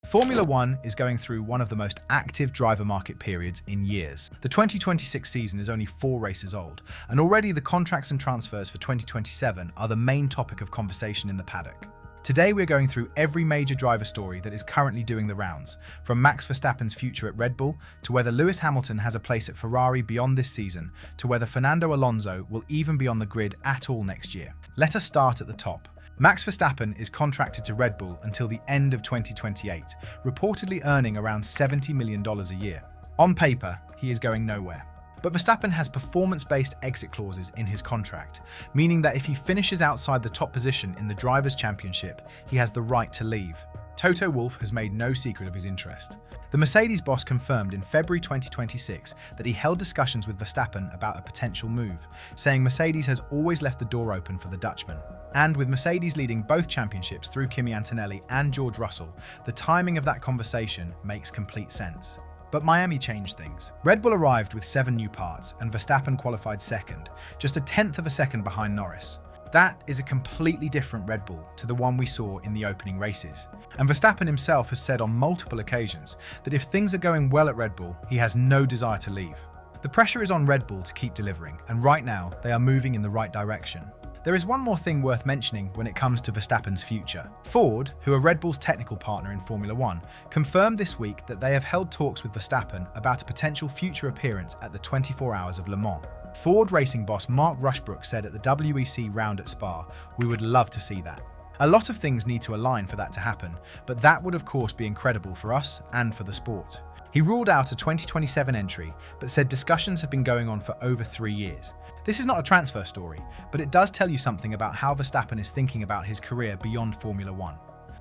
Formula One is going through one of the most active driver market periods in years. The 2026 season is only 4 races old, and already the contracts and transfers for 2027 are the main topic of conversation in the paddock. Today we're going through every major driver story that is currently doing the rounds, from Max Verstappen's future at Red Bull, to whether Lewis Hamilton has a place at Ferrari beyond this season, to whether Fernando Alonso will even be on the grid at all next year. Let us start at the top. Max Verstappen is contracted to Red Bull until the end of 2028, reportedly earning around $70 million a year. On paper, he is going nowhere. But Verstappen has performance-based exit clauses in his contract, meaning that if he finishes outside the top position in the Drivers' Championship, he has the right to leave. Toto Wolff has made no secret of his interest. The Mercedes boss confirmed in February 2026 that he held discussions with Verstappen about a potential move, saying Mercedes has always left the door open for the Dutchman. And with Mercedes leading both championships through Kimi Antonelli and George Russell, the timing of that conversation makes complete sense. But Miami changed things. Red Bull arrived with 7 new parts, and Verstappen qualified second, just a tenth of a second behind Norris. That is a completely different Red Bull to the one we saw in the opening races. And Verstappen himself has said on multiple occasions that if things are going well at Red Bull, he has no desire to leave. The pressure is on Red Bull to keep delivering, and right now they are moving in the right direction. There is one more thing worth mentioning when it comes to Verstappen's future. Ford, who are Red Bull's technical partner in Formula One, confirmed this week that they have held talks with Verstappen about a potential future appearance at the 24 Hours of Le Mans. Ford racing boss Mark Rushbrook said at the WEC round at Spa, "We would love to see that." A lot of things need to align for that to happen, but that would of course be incredible for us and for the sport. He ruled out a 2027 entry, but said discussions have been going on for over 3 years. This is not a transfer story, but it does tell you something about how Verstappen is thinking about his career beyond Formula One.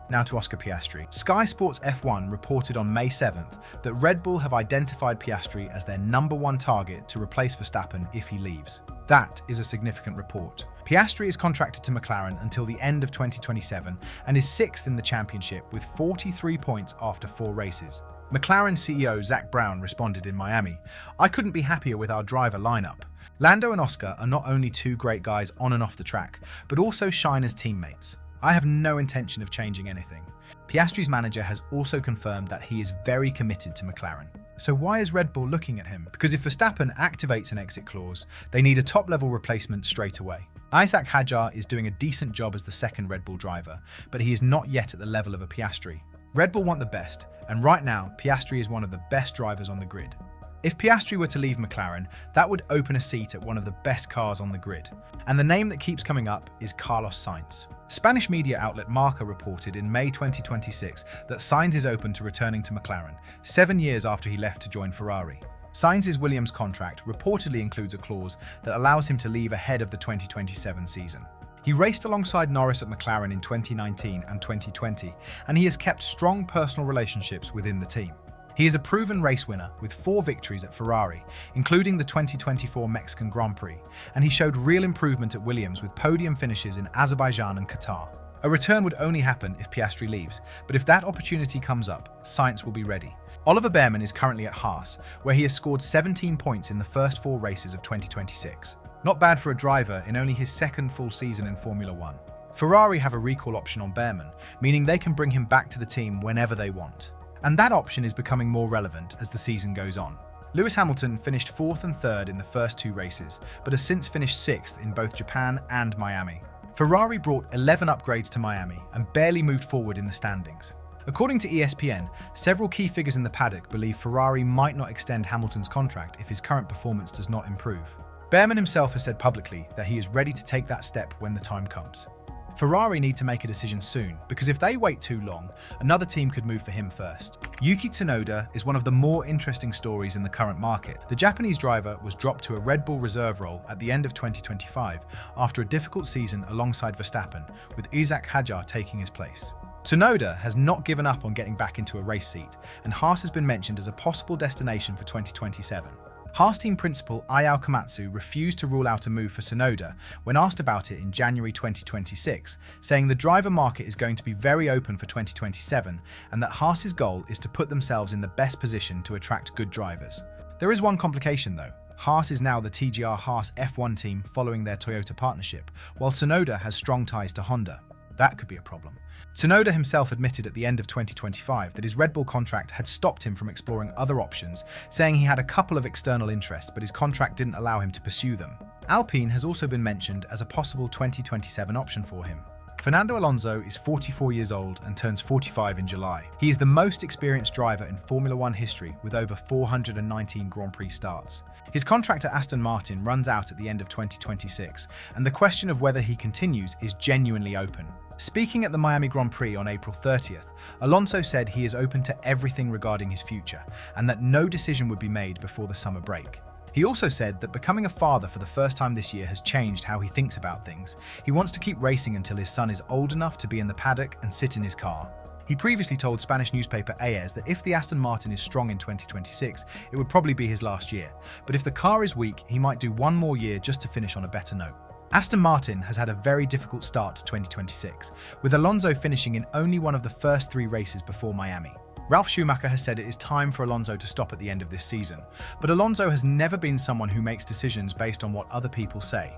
Now to Oscar Piastri. Sky Sports F1 reported on May 7th that Red Bull have identified Piastri as their #1 target to replace Verstappen if he leaves. That is a significant report. Piastri is contracted to McLaren until the end of 2027 and is 6th in the championship with 43 points after 4 races. McLaren CEO Zak Brown responded in Miami, "I couldn't be happier with our driver lineup. Lando and Oscar are not only 2 great guys on and off the track, but also shine as teammates. I have no intention of changing anything." Piastri's manager has also confirmed that he is very committed to McLaren. So why is Red Bull looking at him? Because if Verstappen activates an exit clause, they need a top-level replacement straight away. Isack Hadjar is doing a decent job as the second Red Bull driver, but he is not yet at the level of a Piastri. Red Bull want the best, and right now, Piastri is one of the best drivers on the grid. If Piastri were to leave McLaren, that would open a seat at one of the best cars on the grid. And the name that keeps coming up is Carlos Sainz. Spanish media outlet Marca reported in May 2026 that Sainz is open to returning to McLaren, 7 years after he left to join Ferrari. Sainz's Williams contract reportedly includes a clause that allows him to leave ahead of the 2027 season. He raced alongside Norris at McLaren in 2019 and 2020, and he has kept strong personal relationships within the team. He is a proven race winner with 4 victories at Ferrari, including the 2024 Mexican Grand Prix, and he showed real improvement at Williams with podium finishes in Azerbaijan and Qatar. A return would only happen if Piastri leaves, but if that opportunity comes up, Sainz will be ready. Oliver Bearman is currently at Haas, where he has scored 17 points in the first 4 races of 2026. Not bad for a driver in only his 2nd full season in Formula One. Ferrari have a recall option on Bearman, meaning they can bring him back to the team whenever they want. And that option is becoming more relevant as the season goes on. Lewis Hamilton finished 4th and 3rd in the first 2 races, but has since finished 6th in both Japan and Miami. Ferrari brought 11 upgrades to Miami and barely moved forward in the standings. According to ESPN, several key figures in the paddock believe Ferrari might not extend Hamilton's contract if his current performance does not improve. Bearman himself has said publicly that he is ready to take that step when the time comes. Ferrari need to make a decision soon, because if they wait too long, another team could move for him first. Yuki Tsunoda is one of the more interesting stories in the current market. The Japanese driver was dropped to a Red Bull reserve role at the end of 2025 after a difficult season alongside Verstappen, with Isack Hadjar taking his place. Tsunoda has not given up on getting back into a race seat, and Haas has been mentioned as a possible destination for 2027. Haas team principal Ayao Komatsu refused to rule out a move for Tsunoda when asked about it in January 2026, saying the driver market is going to be very open for 2027 and that Haas's goal is to put themselves in the best position to attract good drivers. There is one complication though. Haas is now the TGR Haas F1 team following their Toyota partnership, while Tsunoda has strong ties to Honda. That could be a problem. Tsunoda himself admitted at the end of 2025 that his Red Bull contract had stopped him from exploring other options, saying he had a couple of external interests, but his contract didn't allow him to pursue them. Alpine has also been mentioned as a possible 2027 option for him. Fernando Alonso is 44 years old and turns 45 in July. He is the most experienced driver in Formula One history with over 419 Grand Prix starts. His contract at Aston Martin runs out at the end of 2026, and the question of whether he continues is genuinely open. Speaking at the Miami Grand Prix on April 30th, Alonso said he is open to everything regarding his future and that no decision would be made before the summer break. He also said that becoming a father for the first time this year has changed how he thinks about things. He wants to keep racing until his son is old enough to be in the paddock and sit in his car. He previously told Spanish newspaper AS that if the Aston Martin is strong in 2026, it would probably be his last year. But if the car is weak, he might do one more year just to finish on a better note. Aston Martin has had a very difficult start to 2026, with Alonso finishing in only one of the first 3 races before Miami. Ralf Schumacher has said it is time for Alonso to stop at the end of this season, but Alonso has never been someone who makes decisions based on what other people say.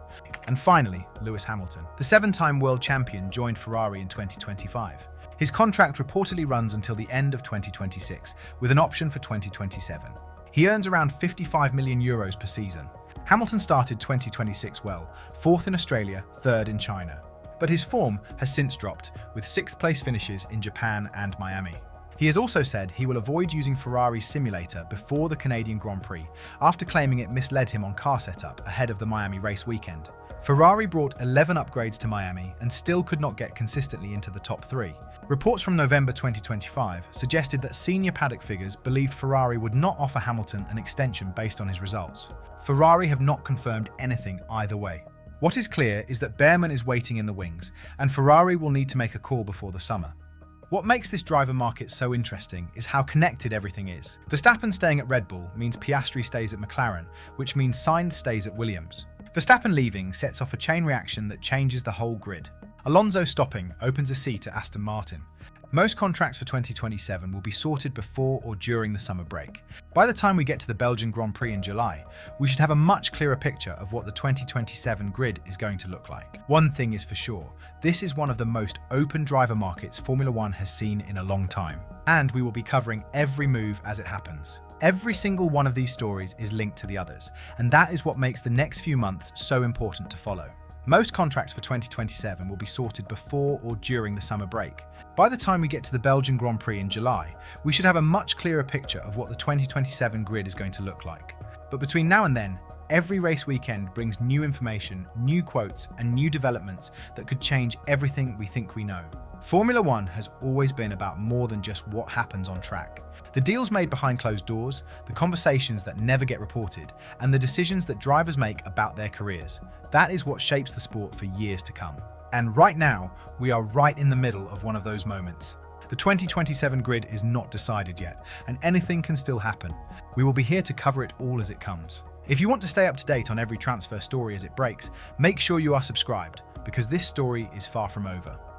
And finally, Lewis Hamilton. The 7-time world champion joined Ferrari in 2025. His contract reportedly runs until the end of 2026, with an option for 2027. He earns around €55 million per season. Hamilton started 2026 well, 4th in Australia, 3rd in China. But his form has since dropped, with 6th place finishes in Japan and Miami. He has also said he will avoid using Ferrari's simulator before the Canadian Grand Prix, after claiming it misled him on car setup ahead of the Miami race weekend. Ferrari brought 11 upgrades to Miami and still could not get consistently into the top 3. Reports from November 2025 suggested that senior paddock figures believed Ferrari would not offer Hamilton an extension based on his results. Ferrari have not confirmed anything either way. What is clear is that Bearman is waiting in the wings, and Ferrari will need to make a call before the summer. What makes this driver market so interesting is how connected everything is. Verstappen staying at Red Bull means Piastri stays at McLaren, which means Sainz stays at Williams. Verstappen leaving sets off a chain reaction that changes the whole grid. Alonso stopping opens a seat at Aston Martin. Most contracts for 2027 will be sorted before or during the summer break. By the time we get to the Belgian Grand Prix in July, we should have a much clearer picture of what the 2027 grid is going to look like. One thing is for sure, this is one of the most open driver markets Formula One has seen in a long time. And we will be covering every move as it happens. Every single one of these stories is linked to the others, and that is what makes the next few months so important to follow. Most contracts for 2027 will be sorted before or during the summer break. By the time we get to the Belgian Grand Prix in July, we should have a much clearer picture of what the 2027 grid is going to look like. But between now and then, every race weekend brings new information, new quotes, and new developments that could change everything we think we know. Formula One has always been about more than just what happens on track. The deals made behind closed doors, the conversations that never get reported, and the decisions that drivers make about their careers. That is what shapes the sport for years to come. And right now, we are right in the middle of one of those moments. The 2027 grid is not decided yet, and anything can still happen. We will be here to cover it all as it comes. If you want to stay up to date on every transfer story as it breaks, make sure you are subscribed, because this story is far from over.